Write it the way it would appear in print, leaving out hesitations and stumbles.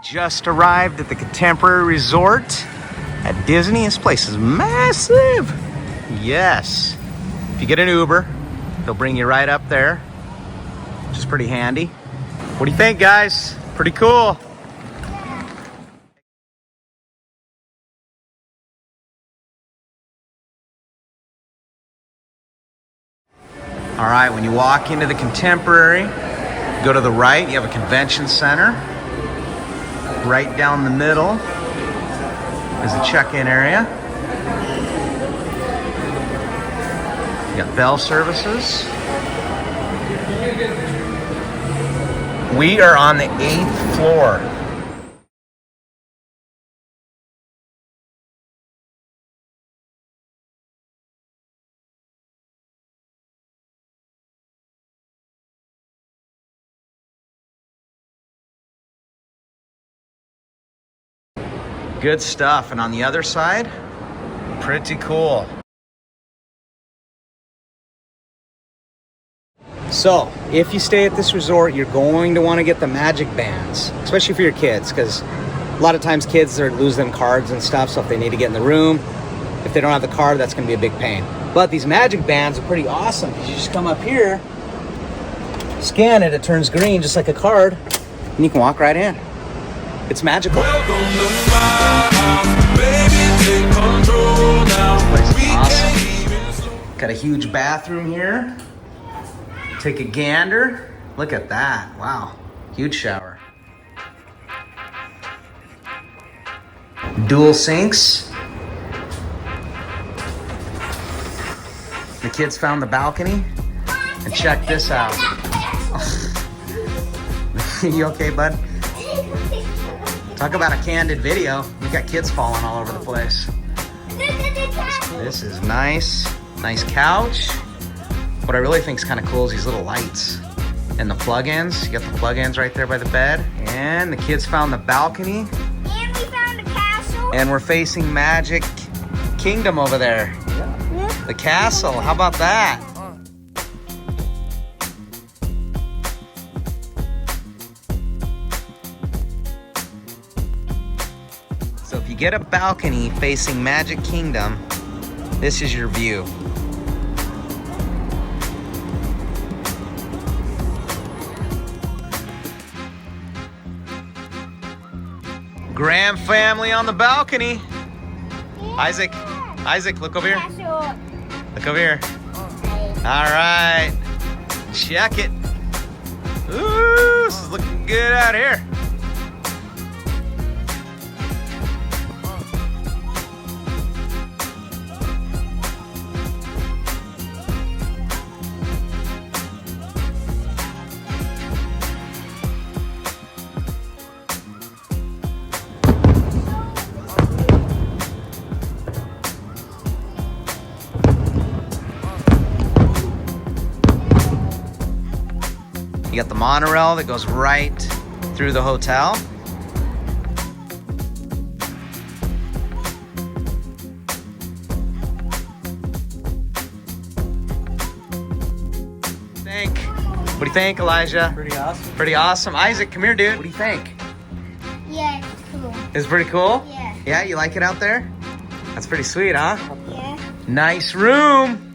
Just arrived at the Contemporary Resort at Disney. This place is massive. Yes. If you get an Uber, they'll bring you right up there, which is pretty handy. What do you think, guys? Pretty cool. All right, when you walk into the Contemporary, go to the right, you have a convention center. Right down the middle is the check-in area. You got bell services. We are on the 8th floor. Good stuff. And on the other side, pretty cool. So, if you stay at this resort, you're going to want to get the magic bands, especially for your kids, because a lot of times kids lose them cards and stuff, so if they need to get in the room, if they don't have the card, that's going to be a big pain. But these magic bands are pretty awesome, because you just come up here, scan it, it turns green just like a card, and you can walk right in. It's magical. Awesome. Got a huge bathroom here. Take a gander. Look at that. Wow. Huge shower. Dual sinks. The kids found the balcony. And check this out. You okay, bud? Talk about a candid video. We got kids falling all over the place. This is nice. Nice couch. What I really think is kind of cool is these little lights and the plug-ins. You got the plug-ins right there by the bed. And the kids found the balcony. And we found a castle. And we're facing Magic Kingdom over there. Yeah. The castle. How about that? So if you get a balcony facing Magic Kingdom, this is your view. Grand family on the balcony. Yeah. Isaac, look over here. Look over here. Okay. All right, check it. Ooh, this is looking good out here. You got the monorail that goes right through the hotel. What do you think, Elijah? Pretty awesome. Pretty awesome. Isaac, come here, dude. What do you think? Yeah, it's cool. It's pretty cool? Yeah. Yeah, you like it out there? That's pretty sweet, huh? Yeah. Nice room.